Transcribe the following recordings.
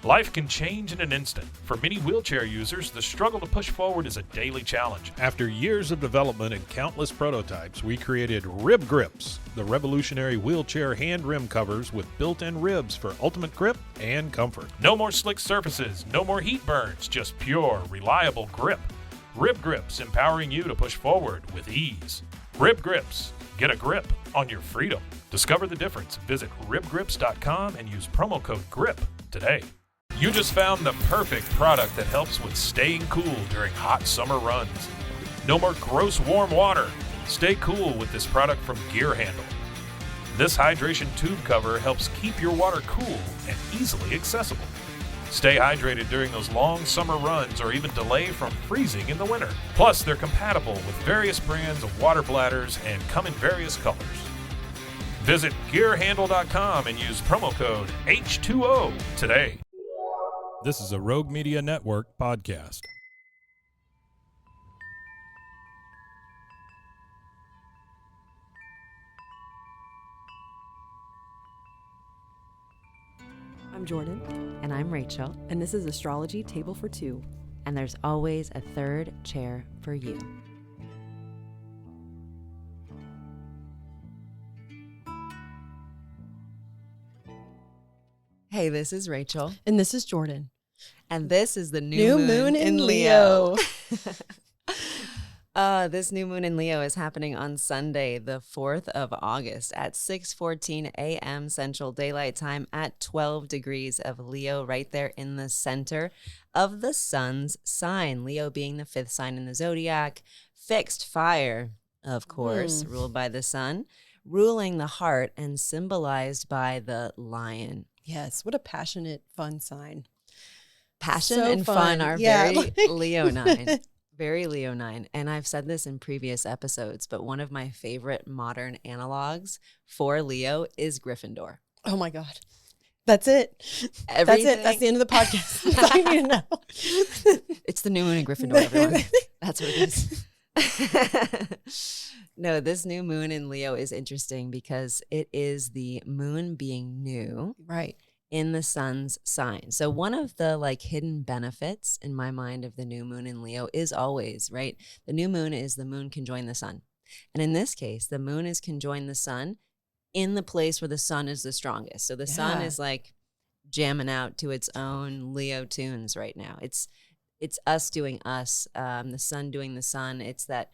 Life can change in an instant. For many wheelchair users, the struggle to push forward is a daily challenge. After years of development and countless prototypes, we created Rib Grips, the revolutionary wheelchair hand rim covers with built-in ribs for ultimate grip and comfort. No more slick surfaces, no more heat burns, just pure, reliable grip. Rib Grips, empowering you to push forward with ease. Rib Grips, get a grip on your freedom. Discover the difference. Visit ribgrips.com and use promo code GRIP today. You just found the perfect product that helps with staying cool during hot summer runs. No more gross warm water. Stay cool with this product from Gear Handle. This hydration tube cover helps keep your water cool and easily accessible. Stay hydrated during those long summer runs or even delay from freezing in the winter. Plus, they're compatible with various brands of water bladders and come in various colors. Visit gearhandle.com and use promo code H2O today. This is a Rogue Media Network podcast. I'm Jordan. And I'm Rachel. And this is Astrology Table for Two. And there's always a third chair for you. Hey, this is Rachel. And this is Jordan. And this is the new moon in Leo. This new moon in Leo is happening on Sunday, the 4th of August at 6:14 a.m. Central Daylight Time at 12 degrees of Leo, right there in the center of the sun's sign. Leo being the 5th sign in the zodiac, fixed fire, of course, ruled by the sun, ruling the heart and symbolized by the lion. Yes, what a passionate, fun sign. Passion So and fun are yeah. very Leonine. Very Leonine. And I've said this in previous episodes, but one of my favorite modern analogs for Leo is Gryffindor. Oh my God. That's it. Everything. That's it. That's the end of the podcast. That's all you need to know. It's the new moon in Gryffindor, everyone. That's what it is. No, this new moon in Leo is interesting because it is the moon being new. Right. In the sun's sign. So one of the hidden benefits in my mind of the new moon in Leo is always, right? The new moon is the moon conjoined the sun. And in this case, the moon is conjoined the sun in the place where the sun is the strongest. So the sun is jamming out to its own Leo tunes right now. It's us doing us, the sun doing the sun. It's that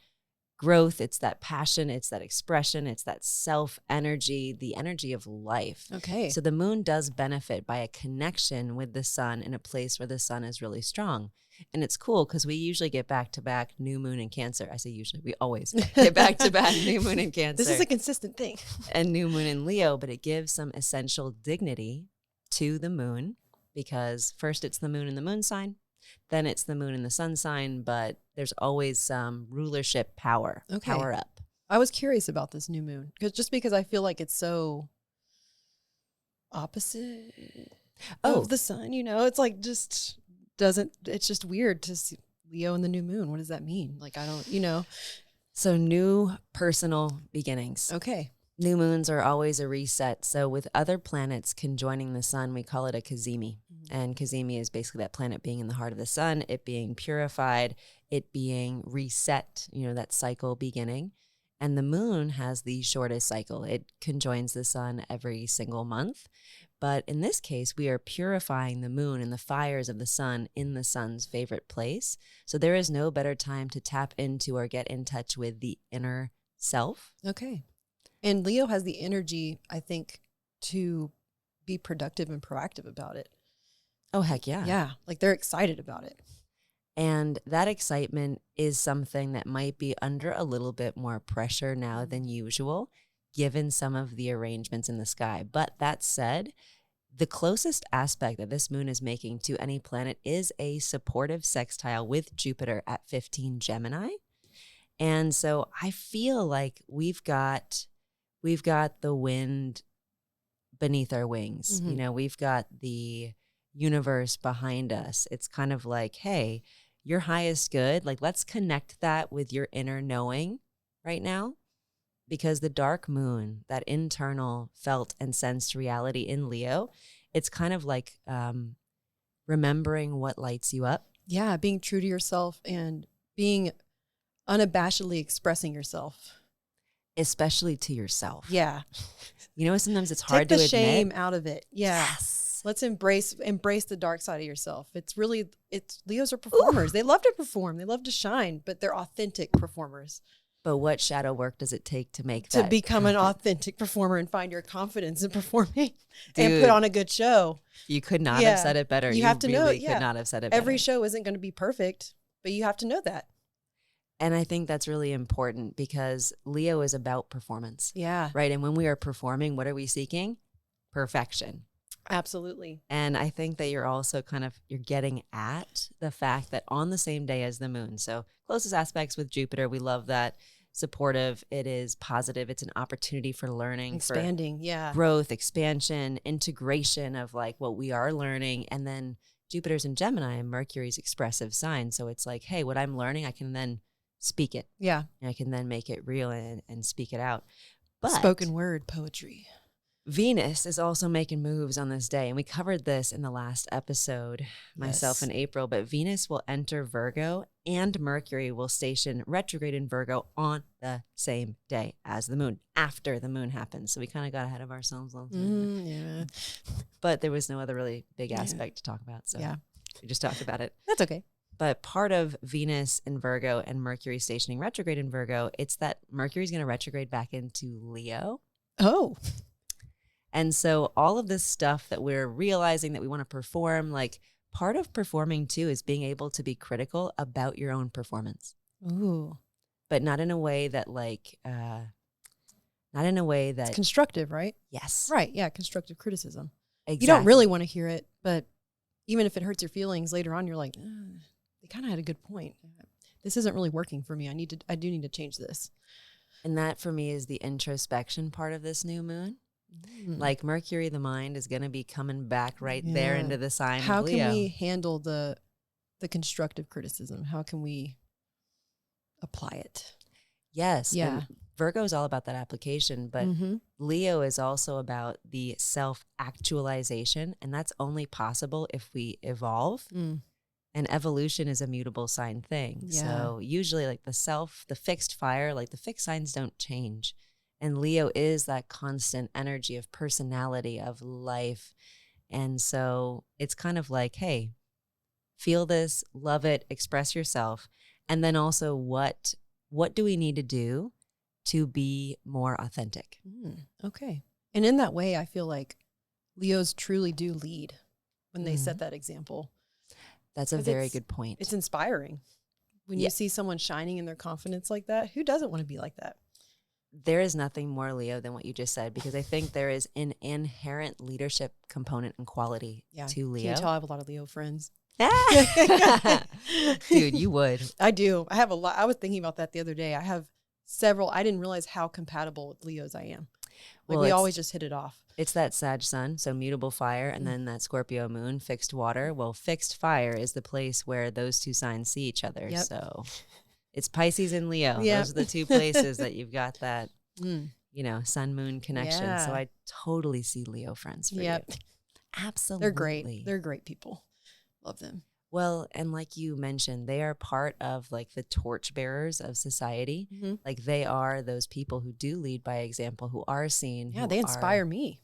growth, it's that passion, it's that expression, it's that self-energy, the energy of life. Okay. So the moon does benefit by a connection with the sun in a place where the sun is really strong. And it's cool because we usually get back-to-back new moon in Cancer. I say usually, we always get back-to-back new moon in Cancer. This is a consistent thing. And new moon in Leo, but it gives some essential dignity to the moon because first it's the moon in the moon sign, then it's the moon in the sun sign, but there's always some rulership power, power up. I was curious about this new moon because I feel like it's so opposite of the sun, it's it's just weird to see Leo and the new moon. What does that mean? I don't. So new personal beginnings. Okay. New moons are always a reset. So with other planets conjoining the sun, we call it a cazimi. And cazimi is basically that planet being in the heart of the sun, it being purified, it being reset, that cycle beginning. And the moon has the shortest cycle. It conjoins the sun every single month. But in this case, we are purifying the moon and the fires of the sun in the sun's favorite place. So there is no better time to tap into or get in touch with the inner self. Okay. And Leo has the energy, I think, to be productive and proactive about it. Oh, heck yeah. Yeah. They're excited about it. And that excitement is something that might be under a little bit more pressure now than usual, given some of the arrangements in the sky. But that said, the closest aspect that this moon is making to any planet is a supportive sextile with Jupiter at 15 Gemini. And so I feel like we've got the wind beneath our wings. Mm-hmm. We've got the universe behind us. It's kind of like, hey, your highest good, let's connect that with your inner knowing right now, because the dark moon, that internal felt and sensed reality in Leo, it's kind of like remembering what lights you up. Yeah, being true to yourself and being unabashedly expressing yourself. Especially to yourself. Yeah. You know, sometimes it's hard Take the to admit. shame out of it. Yeah. Yes. Let's embrace the dark side of yourself. Leos are performers. Ooh. They love to perform. They love to shine, but they're authentic performers. But what shadow work does it take to become an authentic performer and find your confidence in performing and put on a good show? You could not have said it better. You have to really know. Could not have said it better. Every show isn't going to be perfect, but you have to know that. And I think that's really important because Leo is about performance. Yeah. Right. And when we are performing, what are we seeking? Perfection. Absolutely. And I think that you're also you're getting at the fact that on the same day as the moon, so closest aspects with Jupiter, we love that. Supportive, it is positive, it's an opportunity for learning, expanding, for growth, expansion, integration of like what we are learning. And then Jupiter's in Gemini and Mercury's expressive sign. So it's like, hey, what I'm learning, I can then speak it. Yeah. And I can then make it real and speak it out. But spoken word poetry. Venus is also making moves on this day. And we covered this in the last episode, myself and April, but Venus will enter Virgo and Mercury will station retrograde in Virgo on the same day as the moon, after the moon happens. So we kind of got ahead of ourselves on that. Yeah. But there was no other really big aspect to talk about. So we just talked about it. That's okay. But part of Venus in Virgo and Mercury stationing retrograde in Virgo, it's that Mercury's going to retrograde back into Leo. Oh. And so all of this stuff that we're realizing that we want to perform, like part of performing too is being able to be critical about your own performance. Ooh. But not in a way that it's constructive, right? Yes. Right. Yeah. Constructive criticism. Exactly. You don't really want to hear it, but even if it hurts your feelings later on, you're like, they kind of had a good point. This isn't really working for me. I do need to change this. And that for me is the introspection part of this new moon. Like Mercury, the mind, is going to be coming back there into the sign How of Leo. can we handle the constructive criticism? How can we apply it? Yes. Yeah. And Virgo is all about that application, but Leo is also about the self-actualization, and that's only possible if we evolve. And evolution is a mutable sign thing. Yeah. So usually like the fixed fire, like the fixed signs don't change. And Leo is that constant energy of personality, of life. And so it's kind of like, hey, feel this, love it, express yourself. And then also what do we need to do to be more authentic? Okay. And in that way, I feel like Leos truly do lead when they set that example. That's a very good point. It's inspiring. When you see someone shining in their confidence like that, who doesn't want to be like that? There is nothing more Leo than what you just said, because I think there is an inherent leadership component and quality to Leo. Can you tell I have a lot of Leo friends? Dude, you would. I do. I have a lot. I was thinking about that the other day. I have several. I didn't realize how compatible with Leos I am. Like we always just hit it off. It's that Sag sun, so mutable fire, and then that Scorpio moon, fixed water. Well, fixed fire is the place where those two signs see each other. Yep. So it's Pisces and Leo. Yep. Those are the two places that you've got that, sun moon connection. Yeah. So I totally see Leo friends for you. Absolutely. They're great. They're great people. Love them. Well, and like you mentioned, they are part of like the torchbearers of society. Like they are those people who do lead by example, who are seen. Yeah, they inspire me.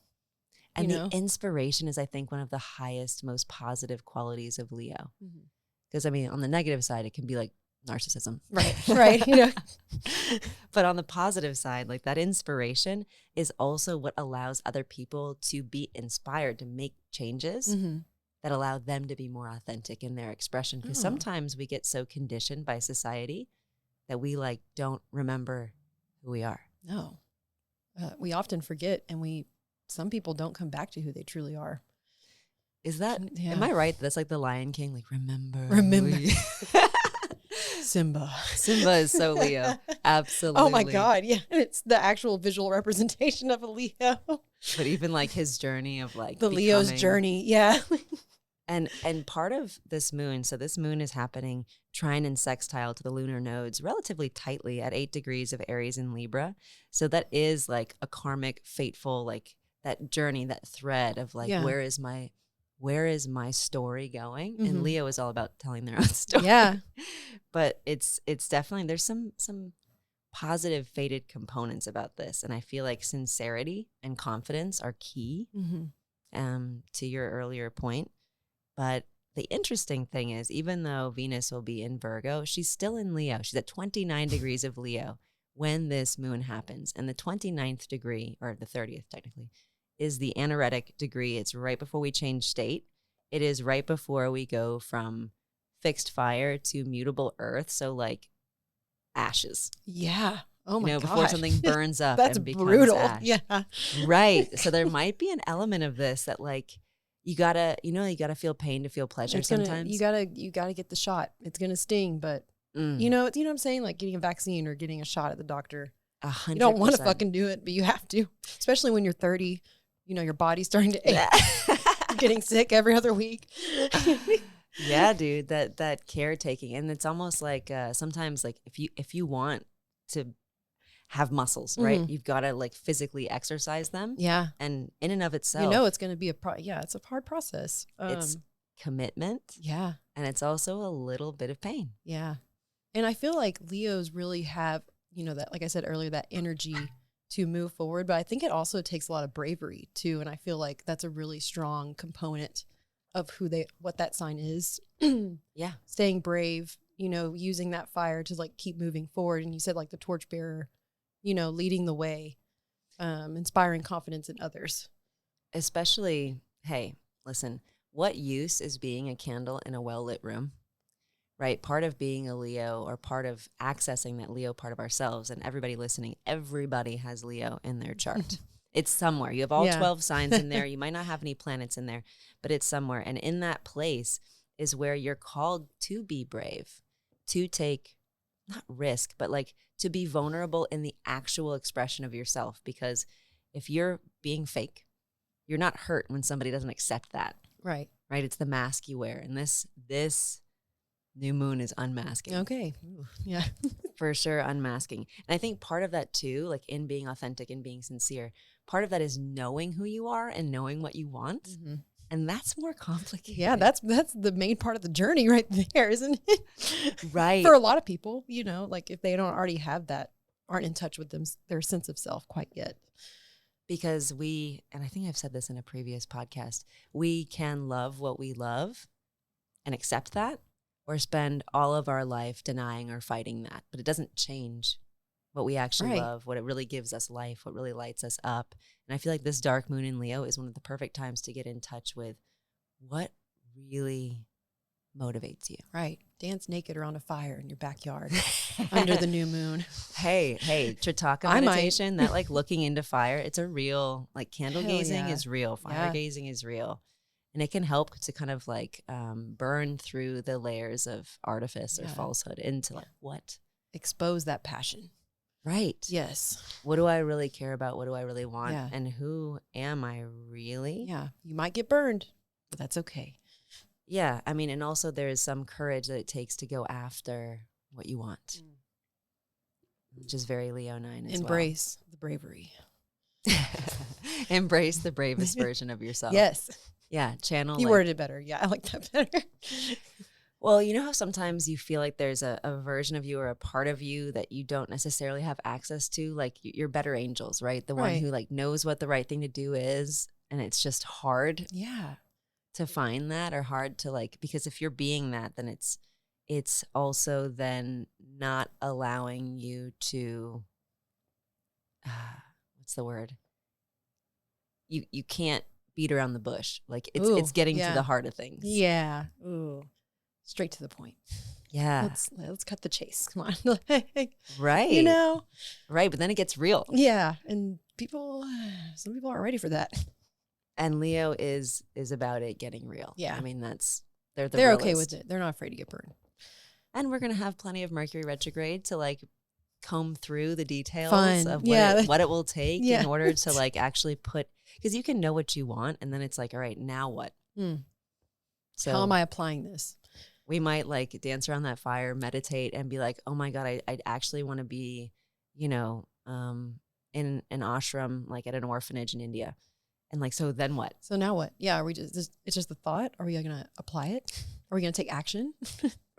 And the inspiration is, I think, one of the highest, most positive qualities of Leo. Because, I mean, on the negative side, it can be like narcissism. Right. But on the positive side, like that inspiration is also what allows other people to be inspired to make changes that allow them to be more authentic in their expression. Because sometimes we get so conditioned by society that we like don't remember who we are. No. We often forget, and some people don't come back to who they truly are. Is that, am I right? That's like the Lion King, like remember. Simba is so Leo. Absolutely. Oh my God. Yeah. It's the actual visual representation of a Leo. But even like his journey of like the Leo's journey. Yeah. And part of this moon, so this moon is happening trine and sextile to the lunar nodes relatively tightly at 8 degrees of Aries in Libra. So that is like a karmic, fateful, like that journey, that thread of like, where is my where is my story going? Mhm. And Leo is all about telling their own story. Yeah. But it's definitely, there's some positive fated components about this. And I feel like sincerity and confidence are key to your earlier point. But the interesting thing is, even though Venus will be in Virgo, she's still in Leo. She's at 29 degrees of Leo when this moon happens. And the 29th degree, or the 30th technically, is the anaretic degree. It's right before we change state. It is right before we go from fixed fire to mutable earth. So like ashes. Yeah. Oh my god. Before something burns up That's and becomes brutal. ash. Yeah. Right. So there might be an element of this that like you gotta feel pain to feel pleasure sometimes. You gotta get the shot. It's gonna sting, but you know what I'm saying? Like getting a vaccine or getting a shot at the doctor. 100%. You don't want to fucking do it, but you have to. Especially when you're 30. Your body's starting to ache. You're getting sick every other week. Yeah, dude. That caretaking. And it's almost like sometimes like if you want to have muscles, right? You've got to like physically exercise them. Yeah. And in and of itself, it's going to be it's a hard process. It's commitment. Yeah. And it's also a little bit of pain. Yeah. And I feel like Leos really have, that, like I said earlier, that energy to move forward. But I think it also takes a lot of bravery too. And I feel like that's a really strong component of what that sign is. Yeah. Staying brave, using that fire to like keep moving forward. And you said like the torchbearer, leading the way, inspiring confidence in others. Especially, hey, listen, what use is being a candle in a well-lit room, right? Part of being a Leo, or part of accessing that Leo part of ourselves, and everybody listening, everybody has Leo in their chart. It's somewhere. You have all 12 signs in there. You might not have any planets in there, but it's somewhere. And in that place is where you're called to be brave, to take, not risk, but like to be vulnerable in the actual expression of yourself. Because if you're being fake, you're not hurt when somebody doesn't accept that. Right. Right? It's the mask you wear. And this new moon is unmasking. Okay. Ooh, yeah. For sure, unmasking. And I think part of that too, like in being authentic and being sincere, part of that is knowing who you are and knowing what you want. Mm-hmm. And that's more complicated. Yeah, that's the main part of the journey right there, isn't it? Right. For a lot of people, like if they don't already have that, aren't in touch with their sense of self quite yet. Because and I think I've said this in a previous podcast, we can love what we love and accept that, or spend all of our life denying or fighting that. But it doesn't change what we actually love, what it really gives us life, what really lights us up. And I feel like this dark moon in Leo is one of the perfect times to get in touch with what really motivates you. Right. Dance naked around a fire in your backyard under the new moon. Hey, Tritaka meditation, that like looking into fire, it's a real, like candle gazing is real, fire gazing is real. And it can help to kind of like burn through the layers of artifice or falsehood into like what? Expose that passion. Right. Yes. What do I really care about? What do I really want? Yeah. And who am I really? Yeah. You might get burned, but that's okay. Yeah. I mean, and also there is some courage that it takes to go after what you want, which is very Leonine as Embrace the bravery. Embrace the bravest version of yourself. Yes. Yeah. Channel. You worded it better. Yeah. I like that better. Well, you know how sometimes you feel like there's a version of you or a part of you that you don't necessarily have access to, like your better angels, right? The one who like knows what the right thing to do is, and it's just hard to find that, or hard to like, because if you're being that, then it's also then not allowing you to, what's the word? You can't beat around the bush. Like it's getting to the heart of things. Yeah. Ooh. Straight to the point. Yeah. Let's cut the chase. Come on. Right. Right. But then it gets real. Yeah. And some people aren't ready for that. And Leo is about it getting real. Yeah. I mean, they're okay with it. They're not afraid to get burned. And we're going to have plenty of Mercury retrograde to like comb through the details of what it will take in order to like actually because you can know what you want. And then it's like, all right, now what? So how am I applying this? We might like dance around that fire, meditate, and be like, oh my God, I'd actually want to be, in an ashram, like at an orphanage in India. And like, so then what? So now what? Yeah, are we it's just the thought? Are we going to apply it? Are we going to take action?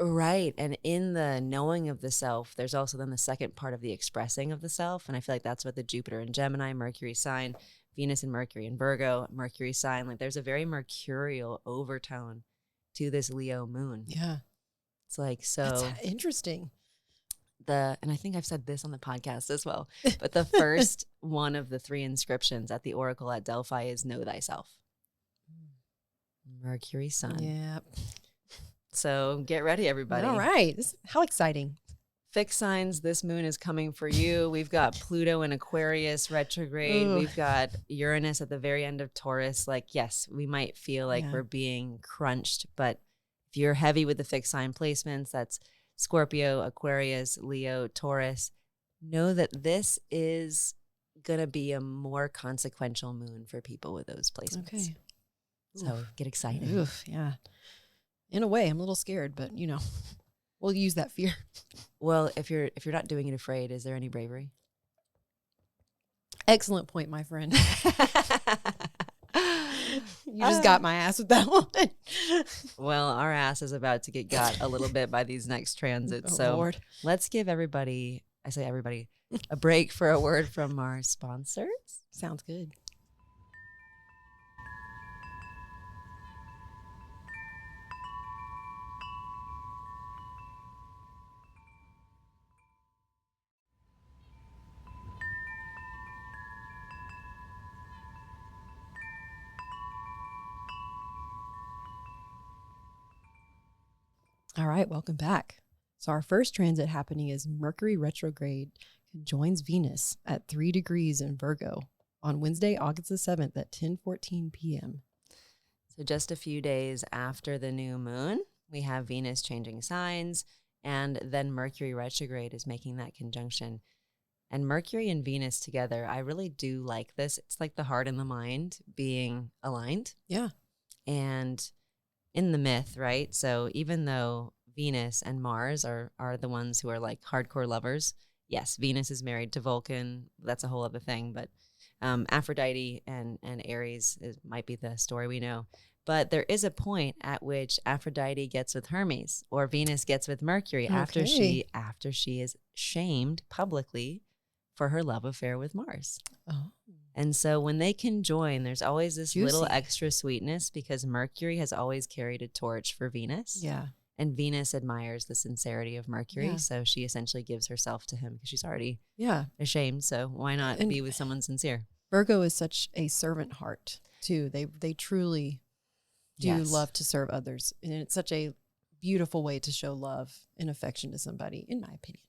Right. And in the knowing of the self, there's also then the second part of the expressing of the self. And I feel like that's what the Jupiter in Gemini, Mercury sign, Venus and Mercury in Virgo, Mercury sign, like there's a very mercurial overtone to this Leo moon. Yeah. It's like, so That's interesting. and I think I've said this on the podcast as well, but the first one of the 3 inscriptions at the Oracle at Delphi is know thyself. Mercury sun. Yeah. So get ready, everybody. All right. How exciting. Fixed signs, this moon is coming for you. We've got Pluto in Aquarius retrograde. Ooh. We've got Uranus at the very end of Taurus. Like, yes, we might feel like Yeah. we're being crunched, but if you're heavy with the fixed sign placements, that's Scorpio, Aquarius, Leo, Taurus, know that this is going to be a more consequential moon for people with those placements. Okay. So get excited. Oof, yeah. In a way, I'm a little scared, but we'll use that fear. Well, if you're not doing it afraid, is there any bravery? Excellent point, my friend. You just got my ass with that one. Well, our ass is about to get got a little bit by these next transits. Oh, So Lord. let's give everybody, I say everybody, a break for a word from our sponsors. Sounds good. All right, welcome back. So our first transit happening is Mercury retrograde conjoins Venus at 3 degrees in Virgo on Wednesday, August the 7th at 10:14 p.m. So just a few days after the new moon, we have Venus changing signs, and then Mercury retrograde is making that conjunction. And Mercury and Venus together, I really do like this. It's like the heart and the mind being aligned. Yeah. And in the myth, right? So even though Venus and Mars are the ones who are like hardcore lovers, yes, Venus is married to Vulcan. That's a whole other thing. But Aphrodite and Aries might be the story we know. But there is a point at which Aphrodite gets with Hermes or Venus gets with Mercury after she is shamed publicly for her love affair with Mars. Oh. And so when they conjoin, there's always this little Juicy. extra sweetness because Mercury has always carried a torch for Venus. Yeah. And Venus admires the sincerity of Mercury. Yeah. So she essentially gives herself to him because she's already Yeah. ashamed. So why not And be with someone sincere? Virgo is such a servant heart too. They truly do Yes. love to serve others. And it's such a beautiful way to show love and affection to somebody, in my opinion.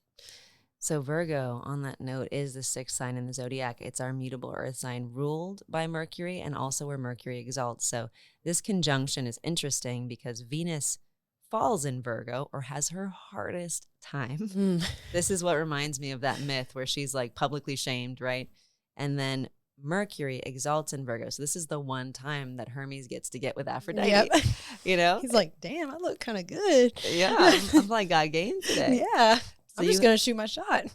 So Virgo, on that note, is the 6th sign in the zodiac. It's our mutable earth sign ruled by Mercury and also where Mercury exalts. So this conjunction is interesting because Venus falls in Virgo or has her hardest time. This is what reminds me of that myth where she's like publicly shamed, right? And then Mercury exalts in Virgo. So this is the one time that Hermes gets to get with Aphrodite. Yep. You know? He's like, damn, I look kind of good. Yeah, I'm like, got game today. Yeah. So I'm just going to shoot my shot.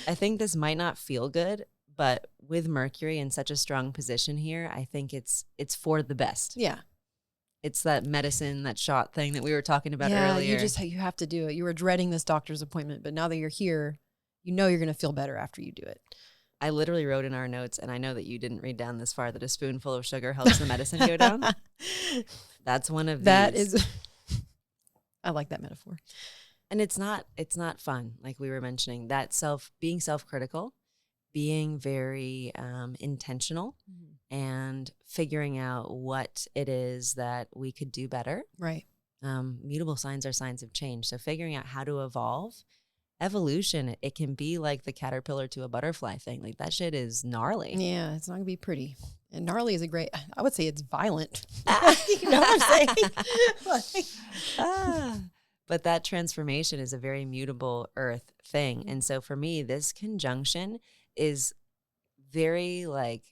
I think this might not feel good, but with Mercury in such a strong position here, I think it's for the best. Yeah. It's that medicine, that shot thing that we were talking about yeah, earlier. you have to do it. You were dreading this doctor's appointment, but now that you're here, you know you're going to feel better after you do it. I literally wrote in our notes, and I know that you didn't read down this far, that a spoonful of sugar helps the medicine go down. That's one of That these. is, I like that metaphor. And it's not fun, like we were mentioning. That being self-critical, being very intentional, and figuring out what it is that we could do better. Right. Mutable signs are signs of change. So figuring out how to evolve. Evolution, it can be like the caterpillar to a butterfly thing. Like that shit is gnarly. Yeah, it's not going to be pretty. And gnarly is I would say it's violent. You know what I'm saying? But that transformation is a very mutable earth thing. And so for me, this conjunction is very like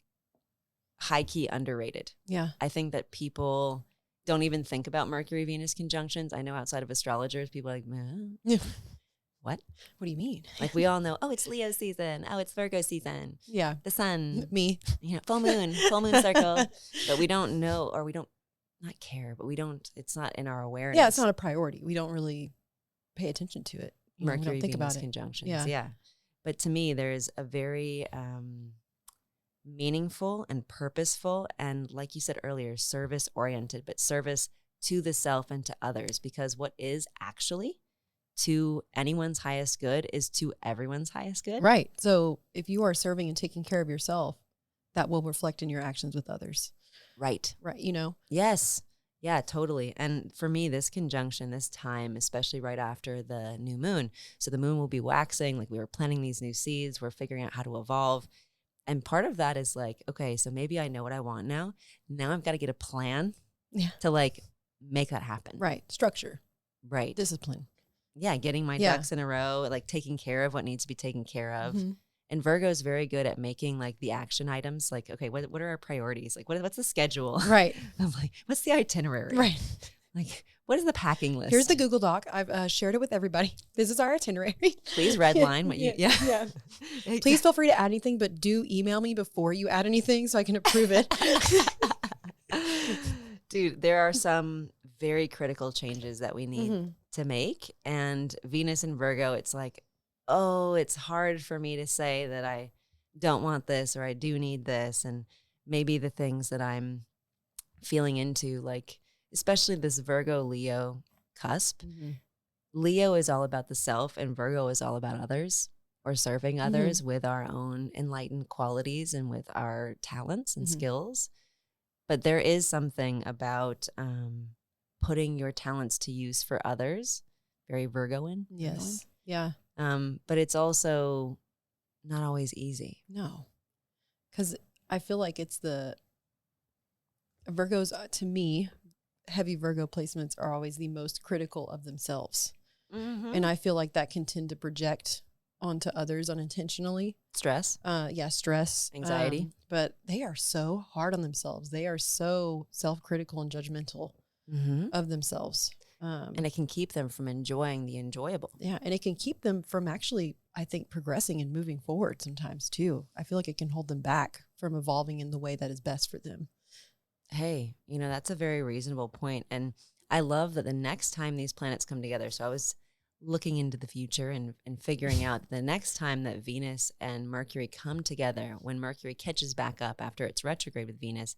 high key underrated. Yeah. I think that people don't even think about Mercury Venus conjunctions. I know outside of astrologers, people are like, man, what? What do you mean? Like we all know, oh, it's Leo season. Oh, it's Virgo season. Yeah. The sun, Me. full moon circle. But we don't know, or we don't not care, but we don't, it's not in our awareness. Yeah, it's not a priority. We don't really pay attention to it. We Mercury, don't think Venus about it. conjunctions. Yeah. But to me, there's a very meaningful and purposeful, and like you said earlier, service oriented, but service to the self and to others, because what is actually to anyone's highest good is to everyone's highest good. Right. So if you are serving and taking care of yourself, that will reflect in your actions with others. Right. Right. Yes. Yeah, totally. And for me, this conjunction, this time, especially right after the new moon. So the moon will be waxing, like we were planting these new seeds. We're figuring out how to evolve. And part of that is like, okay, so maybe I know what I want now. Now I've got to get a plan to like make that happen. Right. Structure. Right. Discipline. Yeah. Getting my ducks in a row, like taking care of what needs to be taken care of. Mm-hmm. And Virgo is very good at making like the action items. Like, okay, what are our priorities? Like, what's the schedule? Right. I'm like, what's the itinerary? Right. Like, what is the packing list? Here's the Google Doc. I've shared it with everybody. This is our itinerary. Please redline what you, Yeah. Please feel free to add anything, but do email me before you add anything so I can approve it. Dude, there are some very critical changes that we need to make. And Venus and Virgo, it's like, oh, it's hard for me to say that I don't want this or I do need this. And maybe the things that I'm feeling into, like, especially this Virgo Leo cusp. Leo is all about the self and Virgo is all about others, or serving others with our own enlightened qualities and with our talents and skills. But there is something about putting your talents to use for others, very Virgoan. Yes. Yeah. But it's also not always easy. No. Because I feel like it's the Virgos, to me, heavy Virgo placements are always the most critical of themselves. And I feel like that can tend to project onto others unintentionally. Stress. Stress. Anxiety. But they are so hard on themselves. They are so self-critical and judgmental of themselves. And it can keep them from enjoying the enjoyable. Yeah, and it can keep them from actually, I think, progressing and moving forward sometimes too. I feel like it can hold them back from evolving in the way that is best for them. Hey, that's a very reasonable point. And I love that the next time these planets come together, so I was looking into the future and figuring out the next time that Venus and Mercury come together, when Mercury catches back up after it's retrograde with Venus,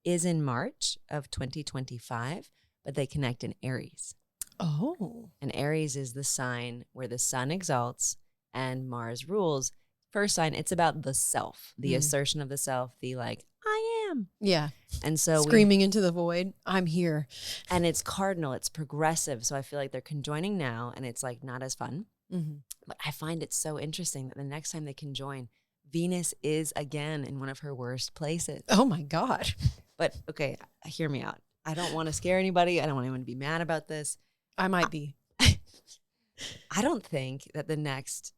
is in March of 2025. But they connect in Aries. Oh. And Aries is the sign where the sun exalts and Mars rules. First sign, it's about the self, the assertion of the self, the like, I am. Yeah. And so screaming into the void, I'm here. And it's cardinal, it's progressive. So I feel like they're conjoining now and it's like not as fun. But I find it so interesting that the next time they conjoin, Venus is again in one of her worst places. Oh my God. But okay, hear me out. I don't want to scare anybody. I don't want anyone to be mad about this. I might be. I don't think that the next,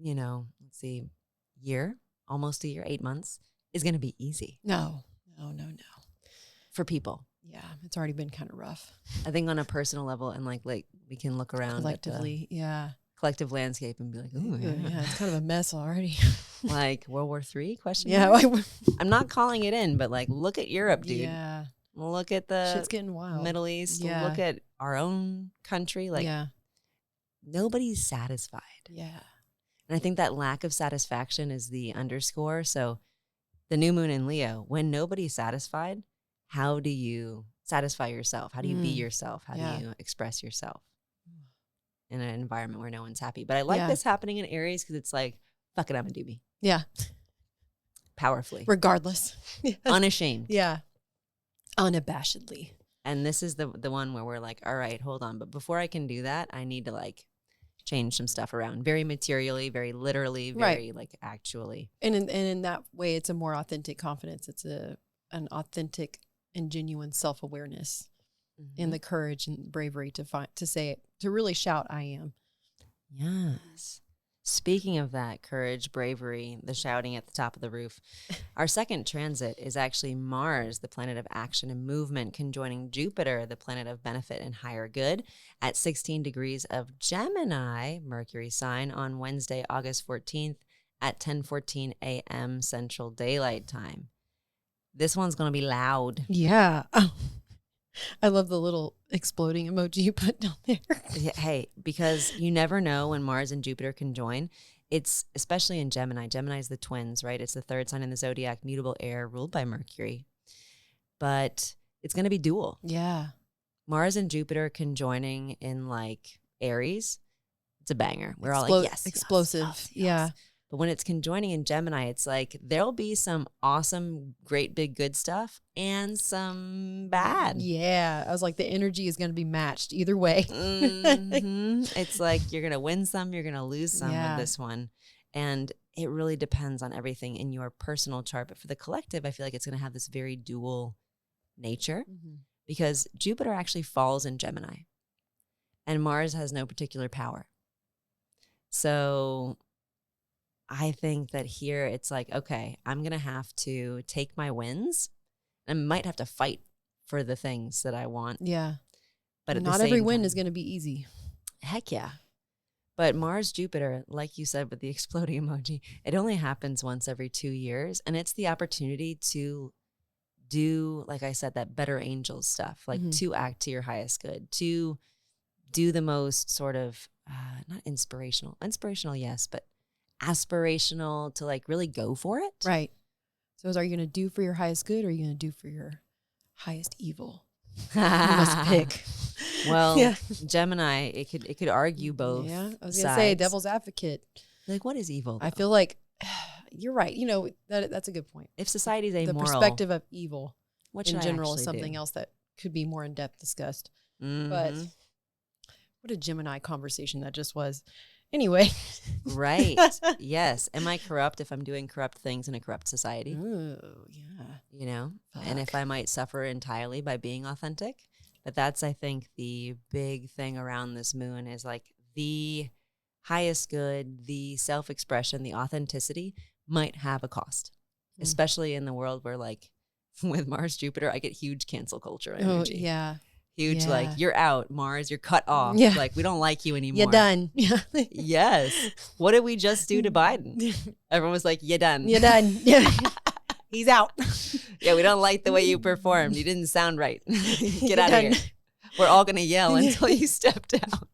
let's see, year, almost a year, 8 months, is going to be easy. No. For people. Yeah, it's already been kind of rough. I think on a personal level, and like we can look around collectively, collective landscape and be like, ooh, yeah, it's kind of a mess already. Like World War III question? Yeah. I'm not calling it in, but like, look at Europe, dude. Yeah. Look at the shit's getting wild. Middle East. Yeah. Look at our own country. Like, nobody's satisfied. Yeah. And I think that lack of satisfaction is the underscore. So the new moon in Leo, when nobody's satisfied, how do you satisfy yourself? How do you be yourself? How do you express yourself in an environment where no one's happy? But I like this happening in Aries because it's like, fuck it, I'm a doobie. Yeah. Powerfully. Regardless. Unashamed. Yeah. Unabashedly. And this is the one where we're like, all right, hold on. But before I can do that, I need to like change some stuff around, very materially, very literally, very like actually. And in that way, it's a more authentic confidence. It's an authentic and genuine self-awareness and the courage and bravery to say it, to really shout, I am. Yes. Speaking of that, courage, bravery, the shouting at the top of the roof, our second transit is actually Mars, the planet of action and movement, conjoining Jupiter, the planet of benefit and higher good, at 16 degrees of Gemini, Mercury sign, on Wednesday, August 14th at 10:14 a.m. Central Daylight Time. This one's going to be loud. Yeah. I love the little exploding emoji you put down there. Hey, because you never know when Mars and Jupiter conjoin. It's especially in Gemini. Gemini is the twins, right? It's the third sign in the zodiac, mutable air ruled by Mercury. But it's going to be dual. Yeah. Mars and Jupiter conjoining in like Aries. It's a banger. We're all like, yes. Explosive. Yes, yes, Yeah. yes. But when it's conjoining in Gemini, it's like there'll be some awesome, great, big, good stuff and some bad. Yeah. I was like, the energy is going to be matched either way. It's like you're going to win some, you're going to lose some with this one. And it really depends on everything in your personal chart. But for the collective, I feel like it's going to have this very dual nature because Jupiter actually falls in Gemini and Mars has no particular power. So I think that here it's like, okay, I'm going to have to take my wins and I might have to fight for the things that I want. Yeah. But not every win is going to be easy. Heck yeah. But Mars, Jupiter, like you said with the exploding emoji, it only happens once every 2 years. And it's the opportunity to do, like I said, that better angels stuff, like to act to your highest good, to do the most sort of, not inspirational, yes, but aspirational, to like really go for it. Right. So are you going to do for your highest good or are you going to do for your highest evil? You must pick. Well, Gemini, it could argue both. Yeah. I was going to say devil's advocate. Like, what is evil, though? I feel like you're right. You know, that's a good point. If society's amoral, the perspective of evil what in general is something else that could be more in depth discussed. But what a Gemini conversation that just was. Anyway. Right. Yes. Am I corrupt if I'm doing corrupt things in a corrupt society? Oh, yeah. You know, and if I might suffer entirely by being authentic. But that's, I think, the big thing around this moon is like the highest good, the self-expression, the authenticity might have a cost, especially in the world where, like, with Mars, Jupiter, I get huge cancel culture energy. Oh, yeah. Huge, like, you're out, Mars, you're cut off. Yeah. Like, we don't like you anymore. You're done. Yeah. Yes. What did we just do to Biden? Everyone was like, you're done. You're done. Yeah. He's out. Yeah, we don't like the way you performed. You didn't sound right. Get out of here. We're all going to yell until you step down.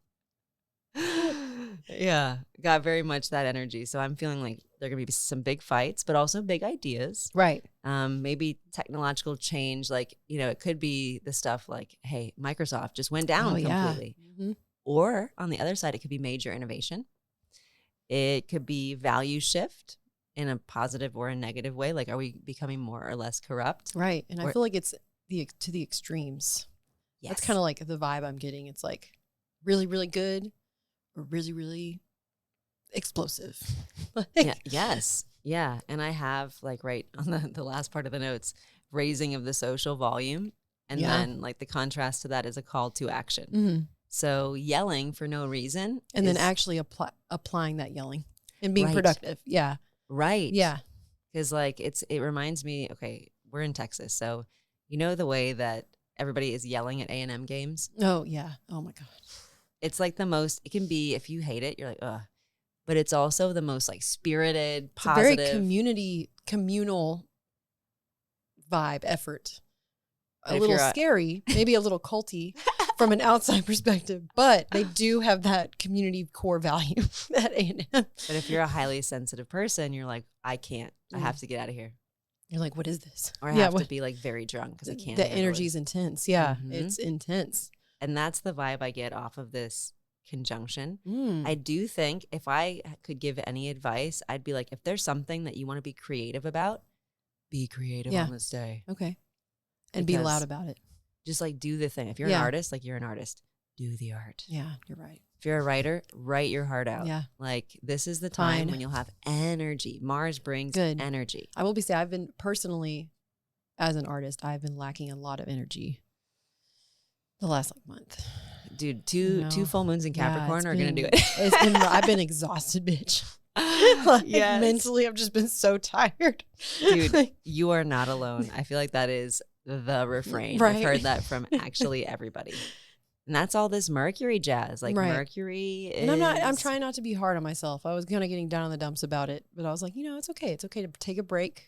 Yeah, got very much that energy. So I'm feeling like there are going to be some big fights, but also big ideas. Right. Maybe technological change. Like, you know, it could be the stuff like, hey, Microsoft just went down completely. Yeah. Or on the other side, it could be major innovation. It could be value shift in a positive or a negative way. Like, are we becoming more or less corrupt? Right. And I feel like it's to the extremes. Yes. That's kind of like the vibe I'm getting. It's like really, really good or really, really explosive. Yeah, yes. Yeah. And I have, like, right on the last part of the notes, raising of the social volume. And then, like, the contrast to that is a call to action. Mm-hmm. So yelling for no reason. And then actually applying that yelling and being productive. Yeah. Right. Yeah. Because, like, it reminds me, okay, we're in Texas. So, you know, the way that everybody is yelling at A&M games? Oh, yeah. Oh, my God. It's like the most, it can be, if you hate it, you're like, ugh. But it's also the most, like, spirited, positive. It's a very communal vibe, effort. A little scary, maybe a little culty from an outside perspective, but they do have that community core value at A&M. But if you're a highly sensitive person, you're like, I can't. I have to get out of here. You're like, what is this? Or I have to be, like, very drunk because I can't. The energy is intense. Yeah, it's intense. And that's the vibe I get off of this conjunction. I do think if I could give any advice, I'd be like, if there's something that you want to be creative about, be creative on this day. Okay. And be loud about it. Just, like, do the thing. If you're an artist, like, you're an artist, do the art. Yeah, you're right. If you're a writer, write your heart out. Yeah. Like, this is the time when you'll have energy. Mars brings energy. I will say I've been personally, as an artist, I've been lacking a lot of energy the last month. dude, two full moons in Capricorn are going to do it. I've been exhausted, bitch. Like, Yes. mentally, I've just been so tired. Dude, Like, you are not alone. I feel like that is the refrain. Right. I've heard that from actually everybody. And that's all this Mercury jazz. Like Right. Mercury is. and I'm trying not to be hard on myself. I was kind of getting down in the dumps about it, but I was like, it's okay. It's okay to take a break.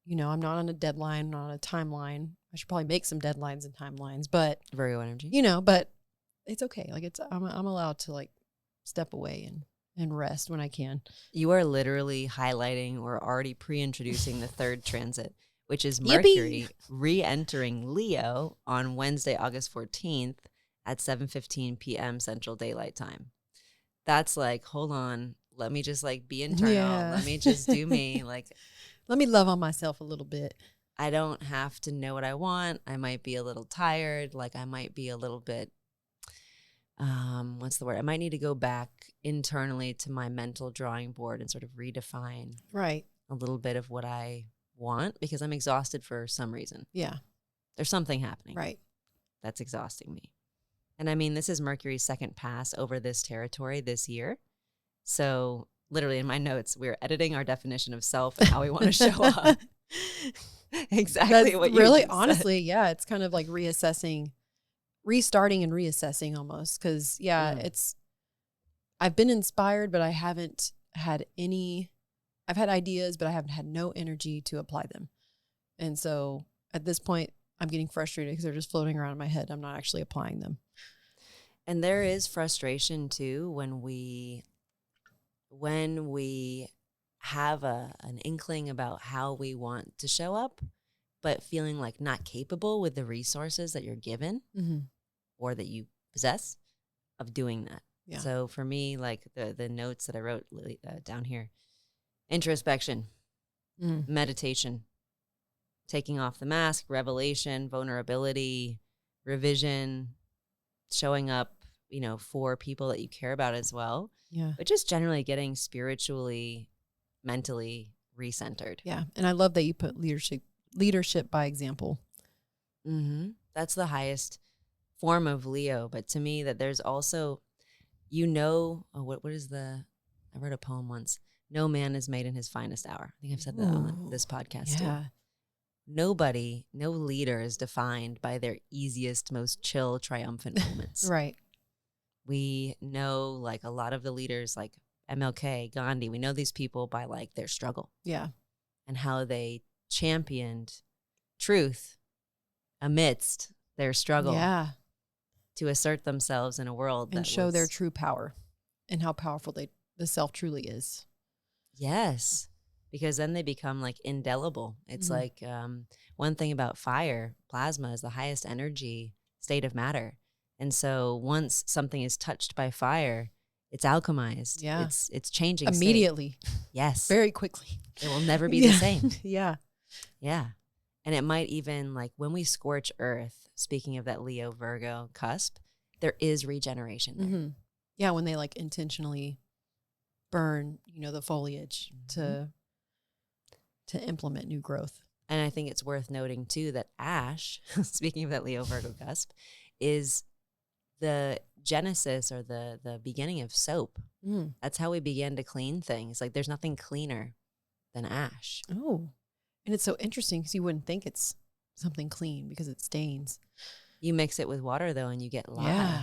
I'm not on a deadline, not on a timeline. I should probably make some deadlines and timelines, but Virgo energy. but it's okay. Like I'm allowed to like step away and rest when I can. You are literally highlighting or already pre-introducing the third transit, which is Yippee! Mercury re-entering Leo on Wednesday, August 14th at 7:15 p.m. Central Daylight Time. That's like, hold on, let me just like be internal. Yeah. Let me just do me. Like, Let me love on myself a little bit. I don't have to know what I want. I might be a little tired. Like I might be a little bit, what's the word? I might need to go back internally to my mental drawing board and sort of redefine Right. a little bit of what I want because I'm exhausted for some reason. Yeah. There's something happening Right. that's exhausting me. And I mean, this is Mercury's second pass over this territory this year. So literally in my notes, we're editing our definition of self and how we want to show up. Exactly That's what you really, just said. honestly, yeah, it's kind of like restarting and reassessing almost. Cause I've been inspired, but I haven't had I've had ideas, but I haven't had no energy to apply them. And so at this point I'm getting frustrated because they're just floating around in my head. I'm not actually applying them. And there is frustration too when we have an inkling about how we want to show up, but feeling like not capable with the resources that you're given or that you possess of doing that. Yeah. So for me, like the notes that I wrote down here, introspection, meditation, taking off the mask, revelation, vulnerability, revision, showing up, for people that you care about as well. Yeah. But just generally getting spiritually, mentally recentered. Yeah. And I love that you put leadership by example. That's the highest form of Leo. But to me, that there's also, what is I wrote a poem once. No man is made in his finest hour. I think I've said that on this podcast too. No leader is defined by their easiest, most chill, triumphant moments. Right. We know like a lot of the leaders like MLK, Gandhi, we know these people by like their struggle. Yeah. And how they championed truth amidst their struggle. Yeah. To assert themselves in a world And that show their true power and how powerful the self truly is. Yes. Because then they become like indelible. It's like one thing about fire, plasma is the highest energy state of matter. And so once something is touched by fire, it's alchemized. Yeah. It's changing Immediately. state. Yes. Very quickly. It will never be the same. Yeah. Yeah. And it might even like when we scorch earth, speaking of that Leo Virgo cusp, there is regeneration there. Yeah. When they like intentionally burn, the foliage to implement new growth. And I think it's worth noting too that ash, speaking of that Leo Virgo cusp, is the genesis or the beginning of soap. That's how we began to clean things. Like there's nothing cleaner than ash. Oh, and it's so interesting because you wouldn't think it's something clean because it stains. You mix it with water though, and you get lye. Yeah.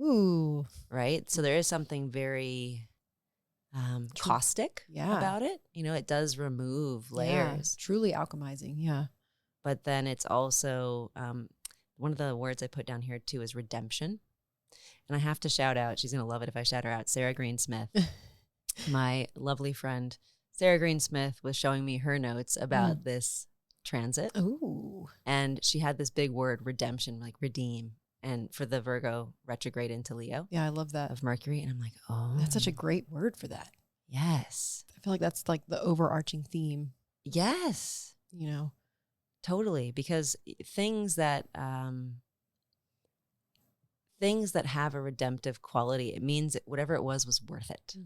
Ooh. Right. So there is something very caustic about it. It does remove layers. Yeah, truly alchemizing. Yeah. But then it's also one of the words I put down here too is redemption. And I have to shout out, she's going to love it if I shout her out, Sarah Greensmith. My lovely friend, Sarah Greensmith, was showing me her notes about this transit. Ooh. And she had this big word, redemption, like redeem. And for the Virgo retrograde into Leo. Yeah, I love that. Of Mercury. And I'm like, oh. That's such a great word for that. Yes. I feel like that's like the overarching theme. Yes. Totally. Because things that have a redemptive quality, it means whatever it was worth it.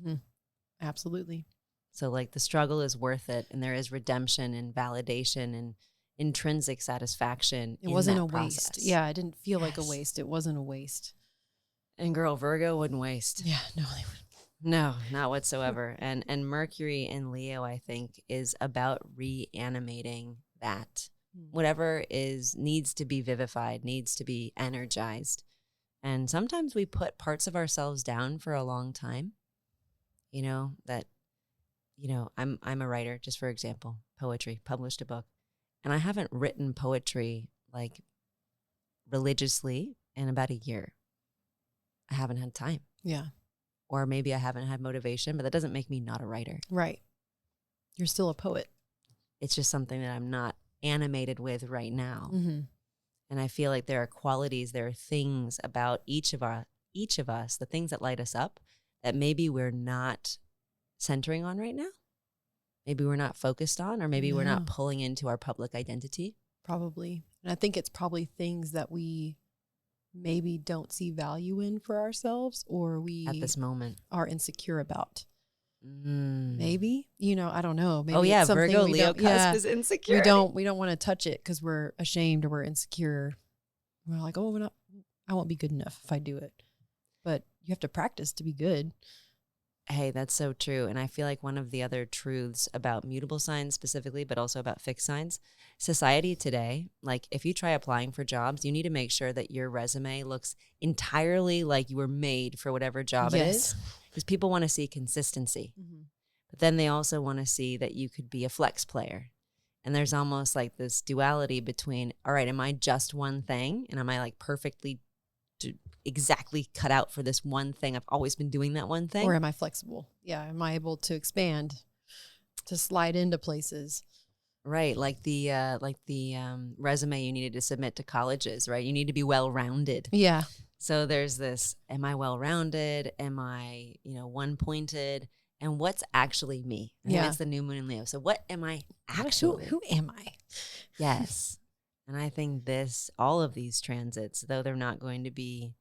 Absolutely. So like the struggle is worth it, and there is redemption and validation and intrinsic satisfaction. It wasn't a waste. Yeah, it didn't feel like a waste. It wasn't a waste. And girl, Virgo wouldn't waste. Yeah, no, they would. No, not whatsoever. And Mercury in Leo, I think, is about reanimating that. Whatever needs to be vivified, needs to be energized. And sometimes we put parts of ourselves down for a long time. I'm a writer, just for example, poetry, published a book. And I haven't written poetry like religiously in about a year. I haven't had time. Yeah. Or maybe I haven't had motivation, but that doesn't make me not a writer. Right. You're still a poet. It's just something that I'm not animated with right now. Mm-hmm. And I feel like there are qualities, there are things about each of us, the things that light us up that maybe we're not centering on right now. Maybe we're not focused on, or maybe we're not pulling into our public identity. Probably. And I think it's probably things that we maybe don't see value in for ourselves, or we at this moment are insecure about. Maybe, I don't know. Maybe it's something Virgo we Leo don't, cusp is insecure. We don't want to touch it because we're ashamed or we're insecure. We're like, oh, I won't be good enough if I do it. But you have to practice to be good. Hey, that's so true. And I feel like one of the other truths about mutable signs specifically, but also about fixed signs, society today, like if you try applying for jobs, you need to make sure that your resume looks entirely like you were made for whatever job it is. Because people want to see consistency. Mm-hmm. But then they also want to see that you could be a flex player. And there's almost like this duality between, all right, am I just one thing? And am I like perfectly exactly cut out for this one thing? I've always been doing that one thing. Or am I flexible? Yeah. Am I able to expand, to slide into places? Right. Like the resume you needed to submit to colleges, right? You need to be well-rounded. Yeah. So there's this, am I well-rounded? Am I, one-pointed? And what's actually me? And it's the new moon in Leo. So what am I actually? Who am I? Yes. And I think all of these transits, though they're not going to be,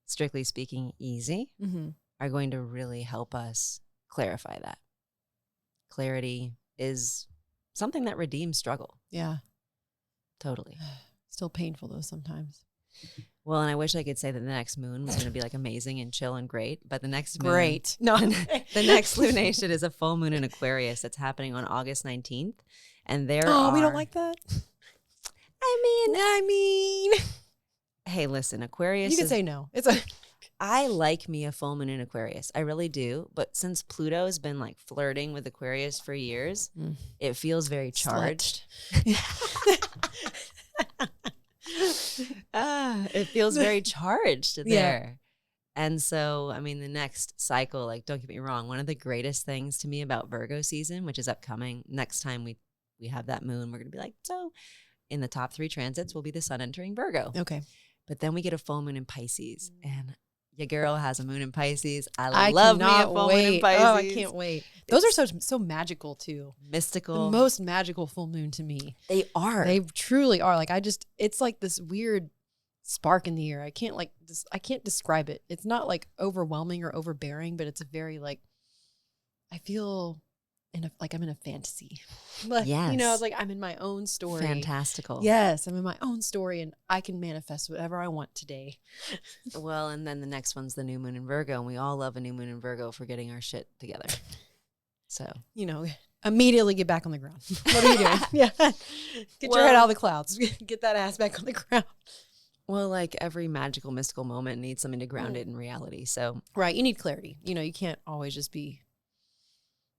strictly speaking, easy, are going to really help us clarify that. Clarity is something that redeems struggle. Yeah. Totally. Still painful, though, sometimes. Well, and I wish I could say that the next moon was going to be like amazing and chill and great, but the next moon, the next lunation is a full moon in Aquarius that's happening on August 19th. And we don't like that? I mean, hey, listen, Aquarius. You can say no. I like me a full moon in Aquarius. I really do. But since Pluto has been like flirting with Aquarius for years, it feels very charged. It feels very charged there. And so, I mean, the next cycle, like, don't get me wrong, one of the greatest things to me about Virgo season, which is upcoming, next time we have that moon, we're going to be like, so in the top 3 transits will be the sun entering Virgo. Okay. But then we get a full moon in Pisces. And your girl has a moon in Pisces. I love me a full moon in Pisces. Oh, I can't wait. Those are so magical too. Mystical. The most magical full moon to me. They are. They truly are. Like it's like this weird spark in the air. I can't describe it. It's not like overwhelming or overbearing, but it's a very like, I feel like I'm in a fantasy. Like, yes. It's like I'm in my own story. Fantastical. Yes, I'm in my own story and I can manifest whatever I want today. Well, and then the next one's the new moon in Virgo, and we all love a new moon in Virgo for getting our shit together. So, immediately get back on the ground. What are you doing? Yeah. Get your head out of the clouds. Get that ass back on the ground. Well, like every magical, mystical moment needs something to ground it in reality. So, right. You need clarity. You can't always just be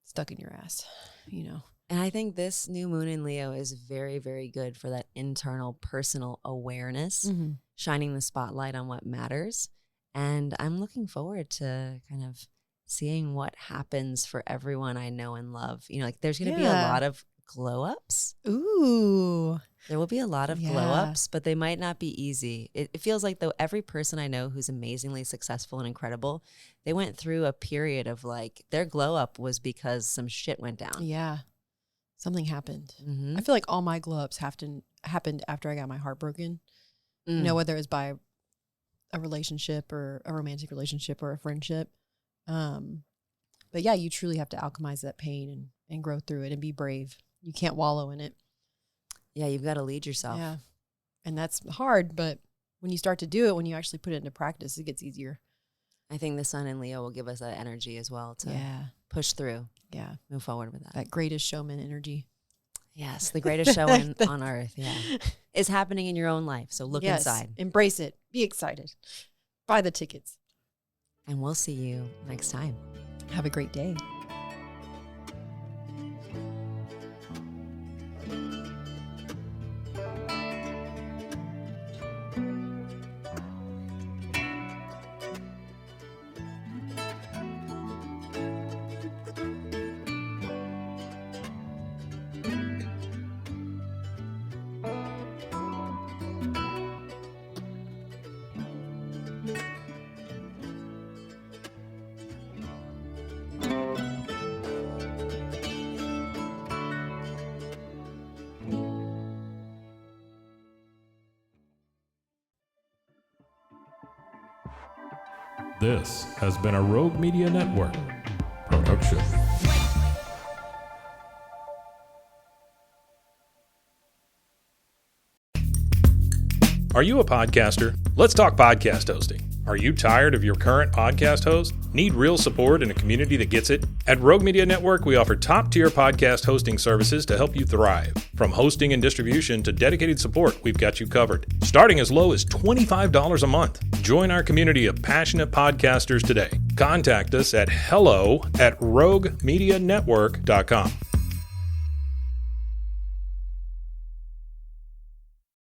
stuck in your ass, And I think this new moon in Leo is very, very good for that internal personal awareness, shining the spotlight on what matters. And I'm looking forward to kind of seeing what happens for everyone I know and love. Like there's going to be a lot of glow ups. Ooh. There will be a lot of glow ups, but they might not be easy. It feels like though every person I know who's amazingly successful and incredible, they went through a period of like their glow up was because some shit went down. Yeah. Something happened. I feel like all my glow ups happened after I got my heart broken. Whether it's by a relationship or a romantic relationship or a friendship. But yeah, you truly have to alchemize that pain and grow through it and be brave. You can't wallow in it. Yeah, you've got to lead yourself. Yeah. And that's hard, but when you start to do it, when you actually put it into practice, it gets easier. I think the sun in Leo will give us that energy as well to push through. Yeah. Move forward with that. That greatest showman energy. Yes, the greatest show on earth, is happening in your own life. So look inside. Embrace it. Be excited. Buy the tickets. And we'll see you next time. Have a great day. This has been a Rogue Media Network production. Are you a podcaster? Let's talk podcast hosting. Are you tired of your current podcast host? Need real support in a community that gets it? At Rogue Media Network, we offer top-tier podcast hosting services to help you thrive. From hosting and distribution to dedicated support, we've got you covered. Starting as low as $25 a month. Join our community of passionate podcasters today. Contact us at hello@roguemedianetwork.com.